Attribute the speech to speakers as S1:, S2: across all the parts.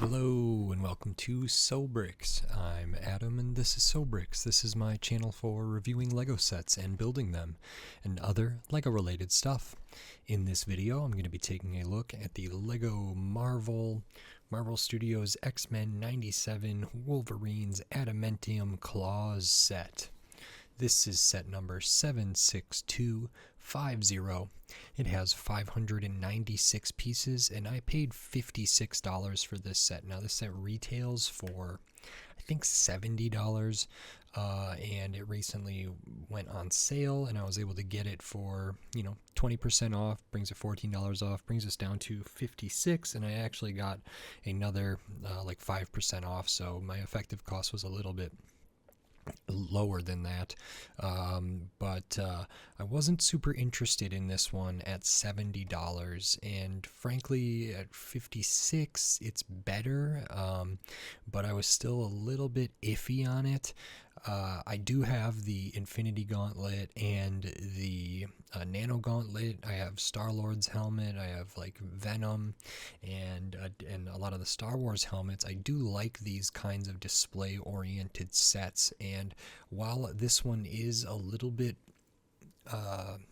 S1: Hello and welcome to Sobrix. I'm Adam and this is Sobrix. This is my channel for reviewing Lego sets and building them and other Lego related stuff. In this video I'm going to be taking a look at the Lego Marvel Studios X-Men 97 Wolverine's Adamantium Claws set. This is set number 76250. It has 596 pieces, and I paid $56 for this set. Now, this set retails for, I think, $70, and it recently went on sale, and I was able to get it for, 20% off, brings it $14 off, brings us down to $56, and I actually got another, 5% off, so my effective cost was a little bit lower than that, but I wasn't super interested in this one at $70, and frankly at $56 it's better, but I was still a little bit iffy on it. I do have the Infinity Gauntlet and the Nano Gauntlet. I have Star-Lord's helmet. I have like Venom and a lot of the Star Wars helmets. I do like these kinds of display-oriented sets, and while this one is a little bit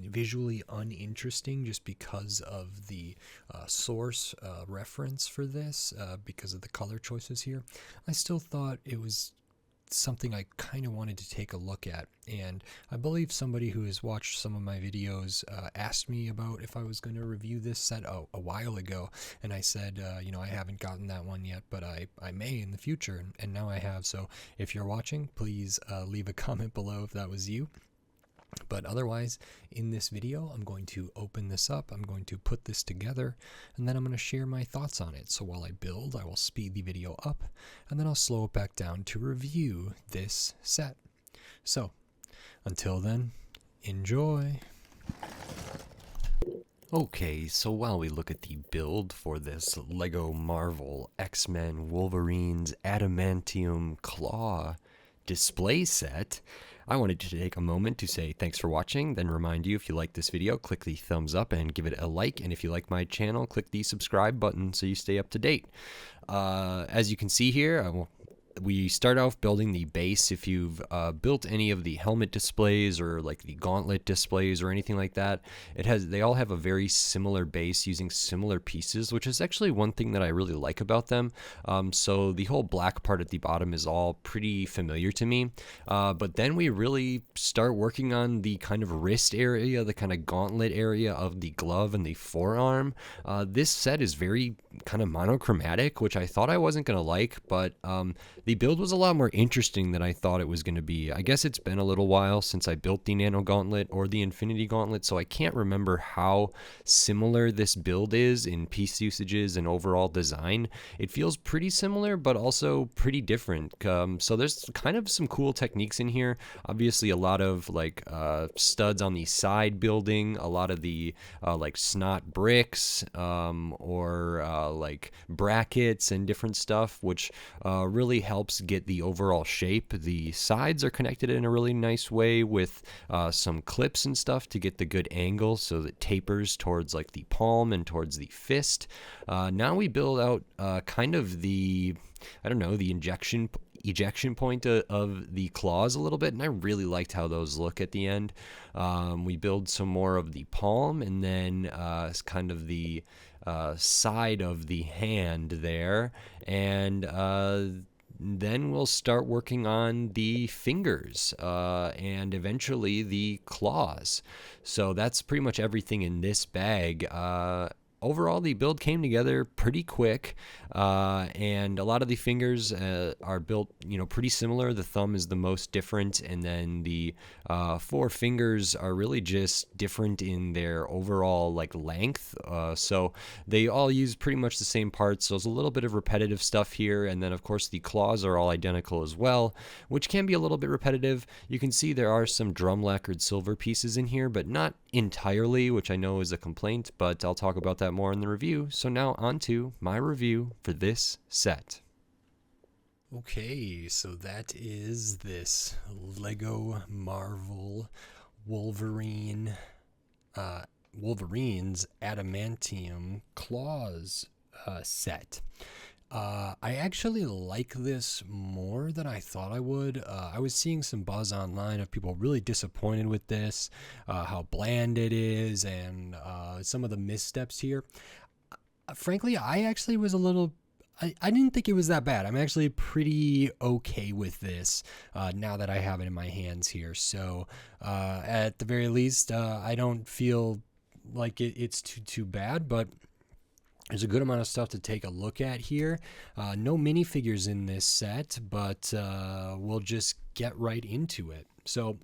S1: visually uninteresting just because of the source reference for this, because of the color choices here, I still thought it was something I kind of wanted to take a look at. And I believe somebody who has watched some of my videos asked me about if I was going to review this set a while ago, and I said I haven't gotten that one yet, but I may in the future, and now I have. So if you're watching, please leave a comment below if that was you. But otherwise, in this video, I'm going to open this up, I'm going to put this together, and then I'm going to share my thoughts on it. So while I build, I will speed the video up, and then I'll slow it back down to review this set. So, until then, enjoy! Okay, so while we look at the build for this Lego Marvel X-Men Wolverine's Adamantium Claw display set, I wanted to take a moment to say thanks for watching, then remind you if you like this video, click the thumbs up and give it a like, and if you like my channel, click the subscribe button so you stay up to date. As you can see here, we start off building the base. If you've built any of the helmet displays or like the gauntlet displays or anything like that, they all have a very similar base using similar pieces, which is actually one thing that I really like about them. So the whole black part at the bottom is all pretty familiar to me, but then we really start working on the kind of wrist area, the kind of gauntlet area of the glove and the forearm. This set is very kind of monochromatic, which I thought I wasn't going to like, but the build was a lot more interesting than I thought it was going to be. I guess it's been a little while since I built the Nano Gauntlet or the Infinity Gauntlet, so I can't remember how similar this build is in piece usages and overall design. It feels pretty similar, but also pretty different. So there's kind of some cool techniques in here. Obviously, a lot of like studs on the side building, a lot of the like snot bricks or like brackets and different stuff, which really helps get the overall shape. The sides are connected in a really nice way with some clips and stuff to get the good angle so that tapers towards like the palm and towards the fist. Now we build out kind of the, the ejection point of the claws a little bit, and I really liked how those look at the end. We build some more of the palm, and then kind of the side of the hand there, and then we'll start working on the fingers and eventually the claws. So that's pretty much everything in this bag. Overall, the build came together pretty quick, and a lot of the fingers are built, pretty similar. The thumb is the most different, and then the four fingers are really just different in their overall like length. So they all use pretty much the same parts. So there's a little bit of repetitive stuff here, and then of course the claws are all identical as well, which can be a little bit repetitive. You can see there are some drum lacquered silver pieces in here, but not entirely, which I know is a complaint, but I'll talk about that more in the review. So now on to my review for this set. Okay, so that is this Lego Marvel Wolverine's Adamantium Claws set. I actually like this more than I thought I would. I was seeing some buzz online of people really disappointed with this, how bland it is, and some of the missteps here. Frankly, I actually was a little. I didn't think it was that bad. I'm actually pretty okay with this now that I have it in my hands here. So, at the very least, I don't feel like it's too bad, but there's a good amount of stuff to take a look at here. No minifigures in this set, but we'll just get right into it. So,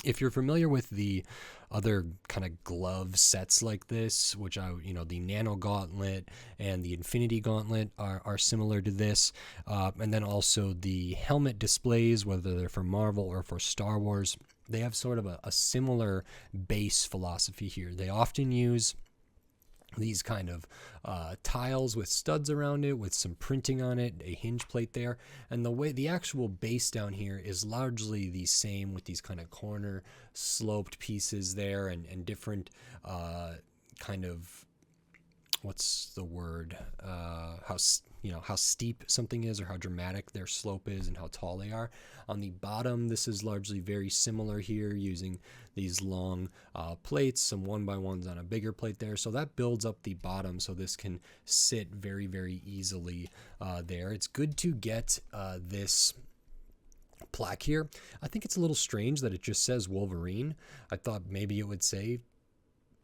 S1: if you're familiar with the other kind of glove sets like this, which the Nano Gauntlet and the Infinity Gauntlet are similar to this, and then also the helmet displays, whether they're for Marvel or for Star Wars, they have sort of a similar base philosophy here. They often use these kind of tiles with studs around it with some printing on it, a hinge plate there, and the actual base down here is largely the same with these kind of corner sloped pieces there, and different kind of, what's the word, how steep something is or how dramatic their slope is and how tall they are. On the bottom, this is largely very similar here, using these long plates, some 1x1s on a bigger plate there. So that builds up the bottom so this can sit very, very easily there. It's good to get this plaque here. I think it's a little strange that it just says Wolverine. I thought maybe it would say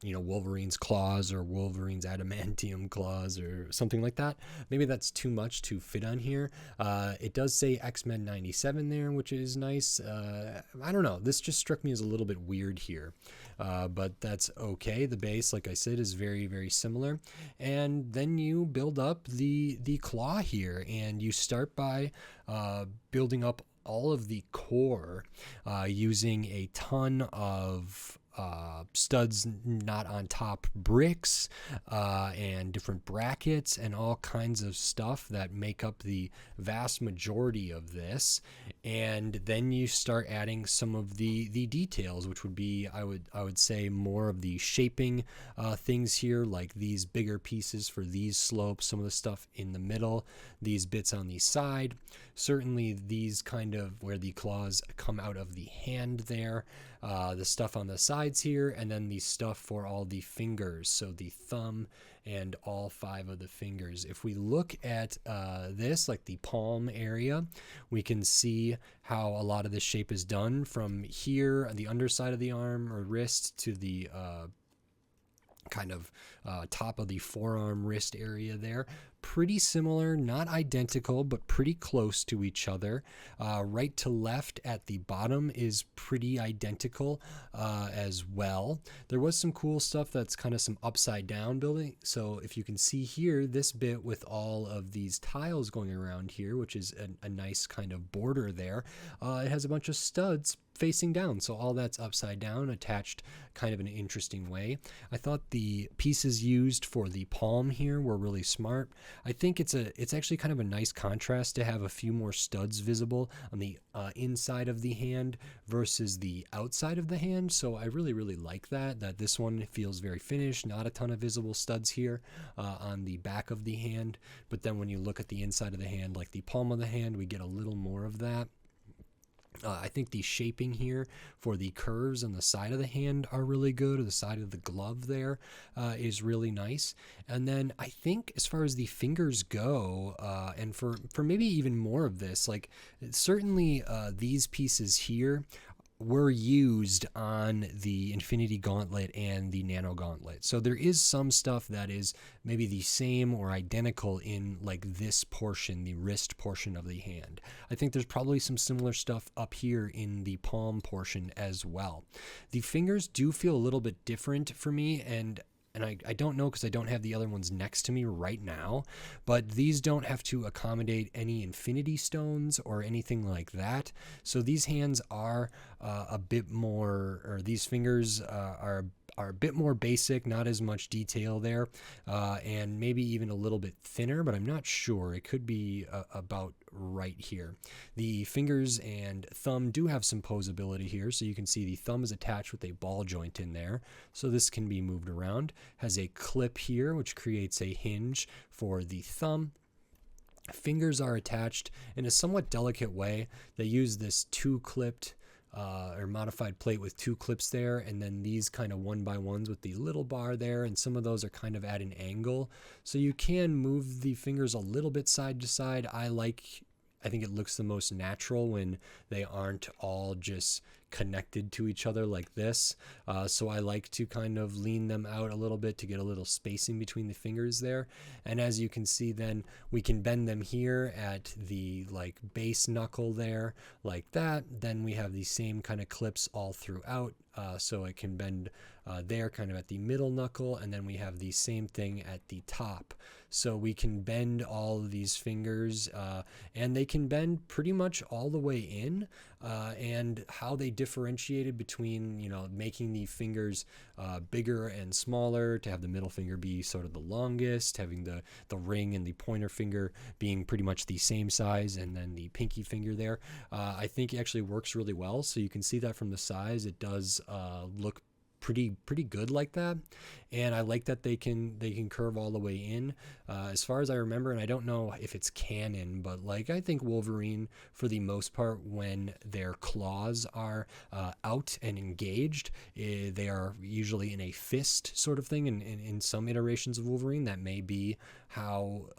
S1: Wolverine's claws or Wolverine's adamantium claws or something like that. Maybe that's too much to fit on here. It does say X-Men 97 there, which is nice. I don't know. This just struck me as a little bit weird here, but that's okay. The base, like I said, is very, very similar. And then you build up the claw here, and you start by building up all of the core using a ton of studs not on top bricks and different brackets and all kinds of stuff that make up the vast majority of this. And then you start adding some of the details, which would be, I would say, more of the shaping things here, like these bigger pieces for these slopes, some of the stuff in the middle, these bits on the side, certainly these kind of where the claws come out of the hand there, the stuff on the sides here, and then the stuff for all the fingers, so the thumb and all 5 of the fingers. If we look at this, like the palm area, we can see how a lot of this shape is done from here on the underside of the arm or wrist to the kind of top of the forearm wrist area there. Pretty similar, not identical, but pretty close to each other. Right to left at the bottom is pretty identical as well. There was some cool stuff that's kind of some upside down building. So if you can see here, this bit with all of these tiles going around here, which is a nice kind of border there, it has a bunch of studs facing down, so all that's upside down, attached kind of in an interesting way. I thought the pieces used for the palm here were really smart. I think it's actually kind of a nice contrast to have a few more studs visible on the inside of the hand versus the outside of the hand. So I really, really like that this one feels very finished, not a ton of visible studs here on the back of the hand, but then when you look at the inside of the hand, like the palm of the hand, we get a little more of that. I think the shaping here for the curves on the side of the hand are really good, or the side of the glove there is really nice. And then I think as far as the fingers go, and for maybe even more of this, like certainly these pieces here were used on the Infinity Gauntlet and the Nano Gauntlet. So there is some stuff that is maybe the same or identical in like this portion, the wrist portion of the hand. I think there's probably some similar stuff up here in the palm portion as well. The fingers do feel a little bit different for me, and I don't know because I don't have the other ones next to me right now, but these don't have to accommodate any infinity stones or anything like that. So these hands are a bit more, or these fingers are a bit more basic, not as much detail there, and maybe even a little bit thinner, but I'm not sure. It could be about right here. The fingers and thumb do have some posability here, so you can see the thumb is attached with a ball joint in there, so this can be moved around. Has a clip here, which creates a hinge for the thumb. fingers are attached in a somewhat delicate way. They use this two-clipped or modified plate with two clips there, and then these kind of one by ones with the little bar there, and some of those are kind of at an angle. So you can move the fingers a little bit side to side. I think it looks the most natural when they aren't all just connected to each other like this. So I like to kind of lean them out a little bit to get a little spacing between the fingers there. And as you can see, then we can bend them here at the like base knuckle there like that. Then we have the same kind of clips all throughout. So it can bend there kind of at the middle knuckle, and then we have the same thing at the top. So we can bend all of these fingers, and they can bend pretty much all the way in. And how they differentiated between, you know, making the fingers bigger and smaller to have the middle finger be sort of the longest, having the ring and the pointer finger being pretty much the same size, and then the pinky finger there, I think it actually works really well. So you can see that from the size, it does look pretty good like that. And I like that they can curve all the way in, as far as I remember. And I don't know if it's canon, but like I think Wolverine, for the most part, when their claws are out and engaged, they are usually in a fist sort of thing. And in some iterations of Wolverine, that may be how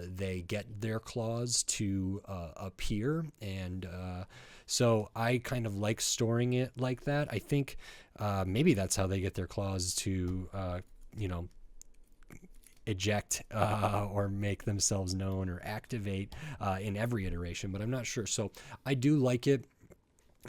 S1: they get their claws to appear. And so I kind of like storing it like that. I think maybe that's how they get their claws to, you know, eject or make themselves known or activate in every iteration, but I'm not sure. So I do like it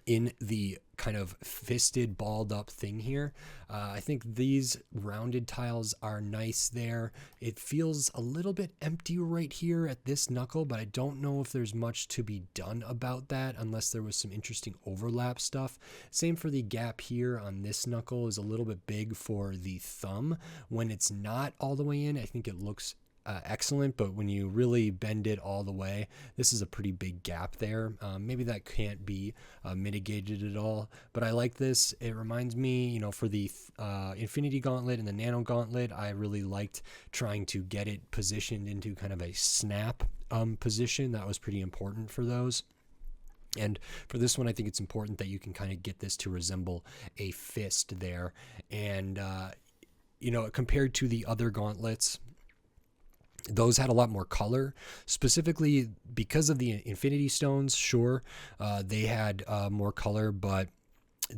S1: in the kind of fisted, balled up thing here. I think these rounded tiles are nice there. It feels a little bit empty right here at this knuckle, but I don't know if there's much to be done about that unless there was some interesting overlap stuff. Same for the gap here on this knuckle, is a little bit big for the thumb. When it's not all the way in, I think it looks excellent, but when you really bend it all the way, this is a pretty big gap there. Maybe that can't be mitigated at all, but I like this. It reminds me, you know, for the Infinity Gauntlet and the Nano Gauntlet, I really liked trying to get it positioned into kind of a snap position. That was pretty important for those. And for this one, I think it's important that you can kind of get this to resemble a fist there. And, you know, compared to the other gauntlets, those had a lot more color, specifically because of the Infinity Stones. Sure, they had more color, but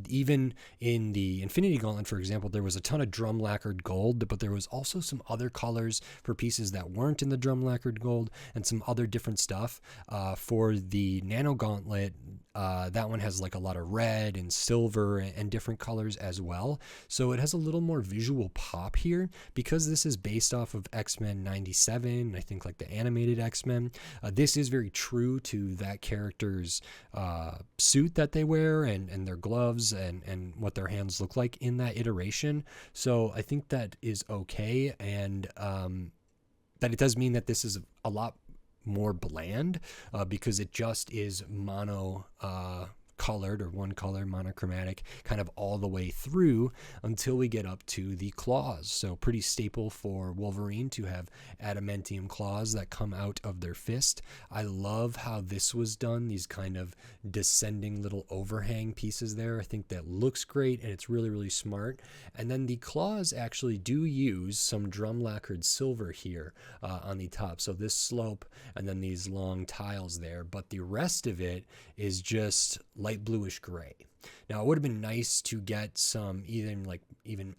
S1: even in the Infinity Gauntlet, for example, there was a ton of drum lacquered gold, but there was also some other colors for pieces that weren't in the drum lacquered gold and some other different stuff. For the Nano Gauntlet, that one has like a lot of red and silver and different colors as well. So it has a little more visual pop here because this is based off of X-Men 97, I think like the animated X-Men. This is very true to that character's suit that they wear and their gloves and what their hands look like in that iteration. So I think that is okay, and that it does mean that this is a lot more bland because it just is mono colored, or one color, monochromatic, kind of all the way through until we get up to the claws. So pretty staple for Wolverine to have adamantium claws that come out of their fist. I love how this was done, these kind of descending little overhang pieces there. I think that looks great, and it's really, really smart. And then the claws actually do use some drum lacquered silver here on the top. So this slope and then these long tiles there, but the rest of it is just light bluish gray. Now it would have been nice to get some even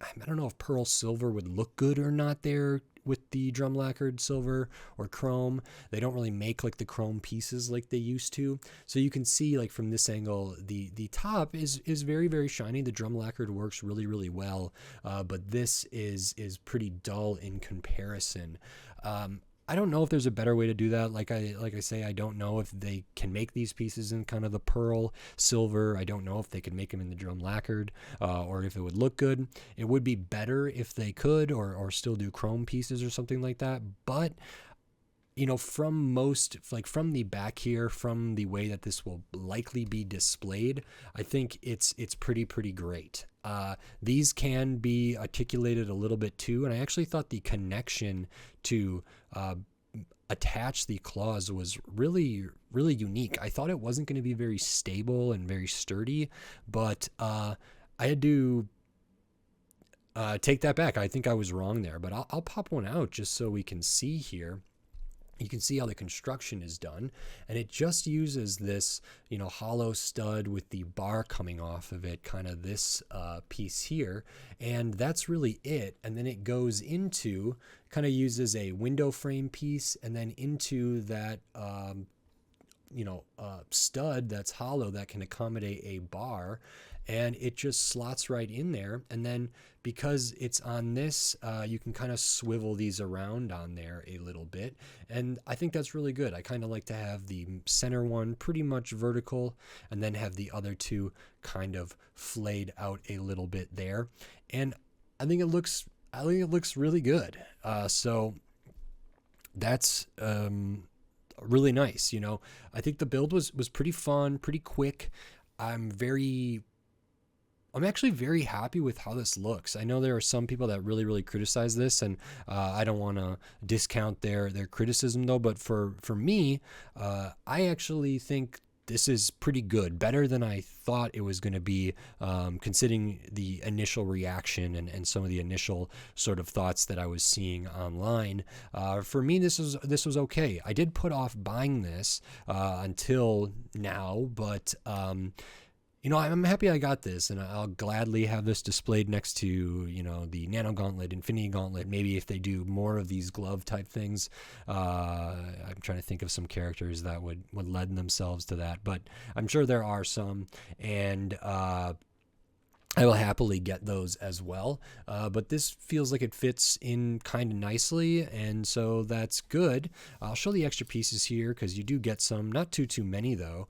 S1: I don't know if pearl silver would look good or not there with the drum lacquered silver or chrome. They don't really make like the chrome pieces like they used to. So you can see like from this angle, the top is very, very shiny. The drum lacquered works really, really well, but this is pretty dull in comparison. I don't know if there's a better way to do that. Like I say, I don't know if they can make these pieces in kind of the pearl silver. I don't know if they could make them in the drum lacquered or if it would look good. It would be better if they could, or still do chrome pieces or something like that. But you know, from the back here, from the way that this will likely be displayed, I think it's pretty great. These can be articulated a little bit too, and I actually thought the connection to attach the claws was really, really unique. I thought it wasn't going to be very stable and very sturdy, but I had to take that back. I think I was wrong there, but I'll pop one out just so we can see here. You can see how the construction is done, and it just uses this, hollow stud with the bar coming off of it, kind of this piece here, and that's really it. And then it goes into, kind of uses a window frame piece, and then into that stud that's hollow that can accommodate a bar, and it just slots right in there. And then because it's on this, you can kind of swivel these around on there a little bit, and I think that's really good. I kind of like to have the center one pretty much vertical, and then have the other two kind of flayed out a little bit there, and I think it looks really good. So that's really nice. I think the build was pretty fun, pretty quick. I'm actually very happy with how this looks. I know there are some people that really, really criticize this, and I don't want to discount their criticism though. But for me, I actually think this is pretty good, better than I thought it was going to be, considering the initial reaction and some of the initial sort of thoughts that I was seeing online. For me, this was okay. I did put off buying this until now, but I'm happy I got this, and I'll gladly have this displayed next to, the Nano Gauntlet, Infinity Gauntlet. Maybe if they do more of these glove type things, I'm trying to think of some characters that would lend themselves to that, but I'm sure there are some, and I will happily get those as well, but this feels like it fits in kind of nicely, and so that's good. I'll show the extra pieces here because you do get some, not too many though.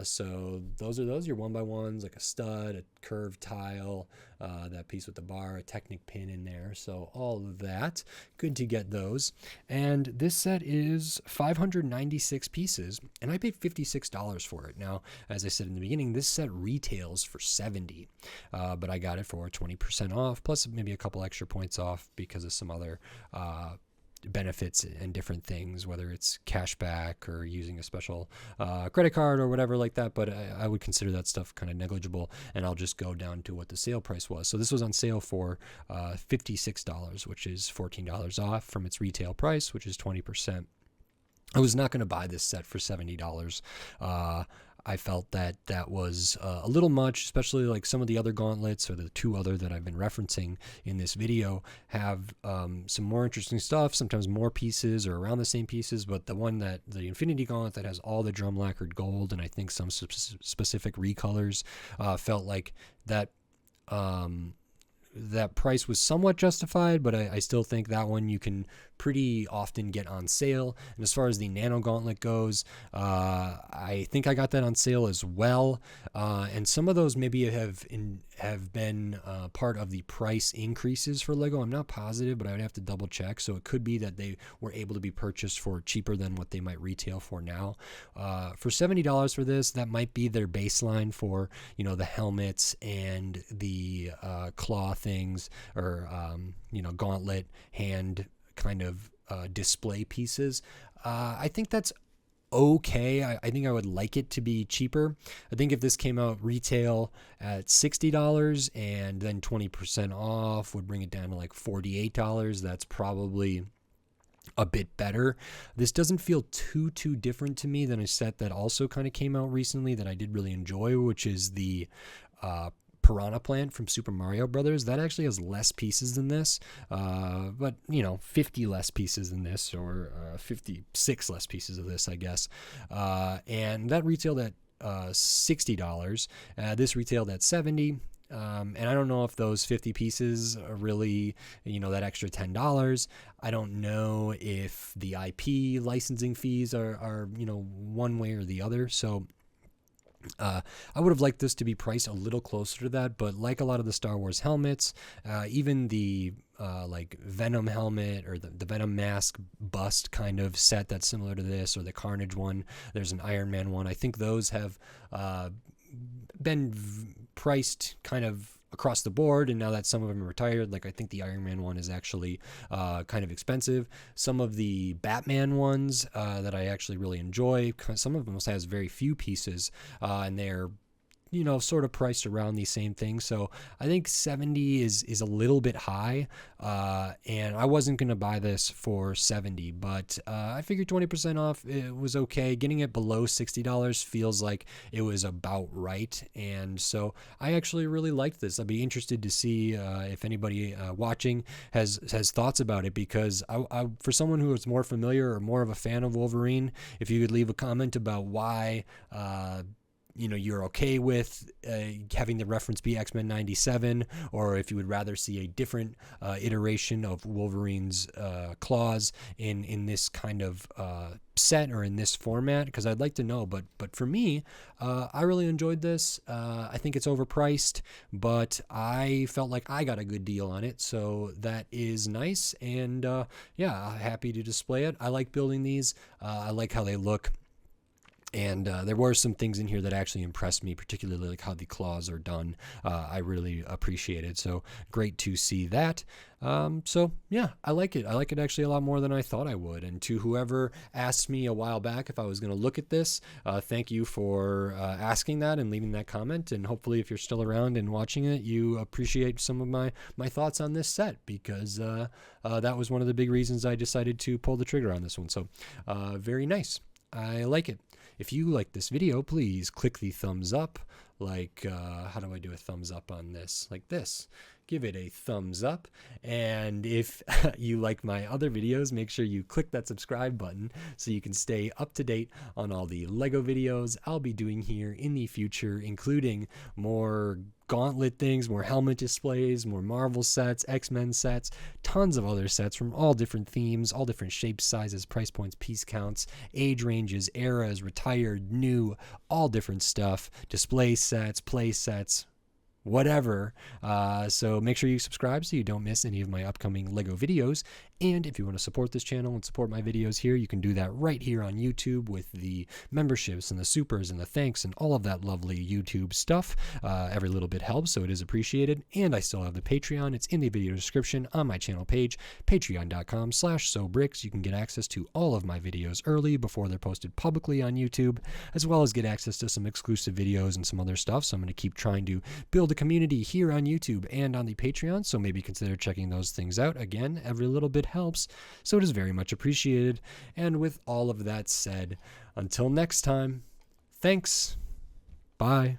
S1: So those are your 1x1s, like a stud, a curved tile, that piece with the bar, a Technic pin in there. So all of that, good to get those. And this set is 596 pieces, and I paid $56 for it. Now, as I said in the beginning, this set retails for $70, but I got it for 20% off, plus maybe a couple extra points off because of some other benefits and different things, whether it's cash back or using a special credit card or whatever like that. But I would consider that stuff kind of negligible, and I'll just go down to what the sale price was. So this was on sale for $56, which is $14 off from its retail price, which is 20%. I was not going to buy this set for $70. I felt that was a little much, especially like some of the other gauntlets, or the two other that I've been referencing in this video, have some more interesting stuff, sometimes more pieces or around the same pieces. But the Infinity Gauntlet that has all the drum lacquered gold, and I think some specific recolors, felt like that that price was somewhat justified, but I still think that one you can pretty often get on sale. And as far as the Nano Gauntlet goes, I think I got that on sale as well. And some of those maybe have been part of the price increases for Lego. I'm not positive, but I would have to double check. So it could be that they were able to be purchased for cheaper than what they might retail for now. For $70 for this, that might be their baseline for, the helmets and the claw things, or, gauntlet hand kind of display pieces. I think that's okay. I think I would like it to be cheaper. I think if this came out retail at $60 and then 20% off would bring it down to like $48, that's probably a bit better. This doesn't feel too different to me than a set that also kind of came out recently that I did really enjoy, which is the Piranha Plant from Super Mario Brothers. That actually has less pieces than this, but 50 less pieces than this, or 56 less pieces of this, I guess. And that retailed at $60. This retailed at $70. And I don't know if those 50 pieces are really, that extra $10. I don't know if the IP licensing fees are one way or the other. So I would have liked this to be priced a little closer to that, but like a lot of the Star Wars helmets, even the like Venom helmet, or the Venom mask bust kind of set that's similar to this, or the Carnage one, there's an Iron Man one. I think those have been priced kind of across the board, and now that some of them are retired, like I think the Iron Man one is actually kind of expensive. Some of the Batman ones that I actually really enjoy, some of them has very few pieces, and they're sort of priced around these same things. So I think 70 is a little bit high, and I wasn't going to buy this for 70, but I figured 20% off, it was okay. Getting it below $60 feels like it was about right, and so I actually really liked this. I'd be interested to see if anybody watching has thoughts about it, because I for someone who is more familiar or more of a fan of Wolverine, if you could leave a comment about why you're okay with having the reference be X-Men 97, or if you would rather see a different iteration of Wolverine's claws in this kind of set or in this format, because I'd like to know. But for me, I really enjoyed this. I think it's overpriced, but I felt like I got a good deal on it, so that is nice. And yeah, happy to display it. I like building these. I like how they look. And there were some things in here that actually impressed me, particularly like how the claws are done. I really appreciate it. So great to see that. So yeah, I like it. I like it actually a lot more than I thought I would. And to whoever asked me a while back if I was going to look at this, thank you for asking that and leaving that comment. And hopefully if you're still around and watching it, you appreciate some of my thoughts on this set, because that was one of the big reasons I decided to pull the trigger on this one. So very nice. I like it. If you like this video, please click the thumbs up. Like, how do I do a thumbs up on this? Like this. Give it a thumbs up. And if you like my other videos, make sure you click that subscribe button so you can stay up to date on all the Lego videos I'll be doing here in the future, including more gauntlet things, more helmet displays, more Marvel sets, X-Men sets, tons of other sets from all different themes, all different shapes, sizes, price points, piece counts, age ranges, eras, retired, new, all different stuff, display sets, play sets, whatever. So make sure you subscribe so you don't miss any of my upcoming Lego videos. And if you want to support this channel and support my videos here, you can do that right here on YouTube with the memberships and the supers and the thanks and all of that lovely YouTube stuff. Every little bit helps, so it is appreciated. And I still have the Patreon. It's in the video description on my channel page, patreon.com/sobricks. You can get access to all of my videos early before they're posted publicly on YouTube, as well as get access to some exclusive videos and some other stuff. So I'm going to keep trying to build a community here on YouTube and on the Patreon, so maybe consider checking those things out. Again, every little bit helps, so it is very much appreciated. And with all of that said, until next time, thanks. Bye.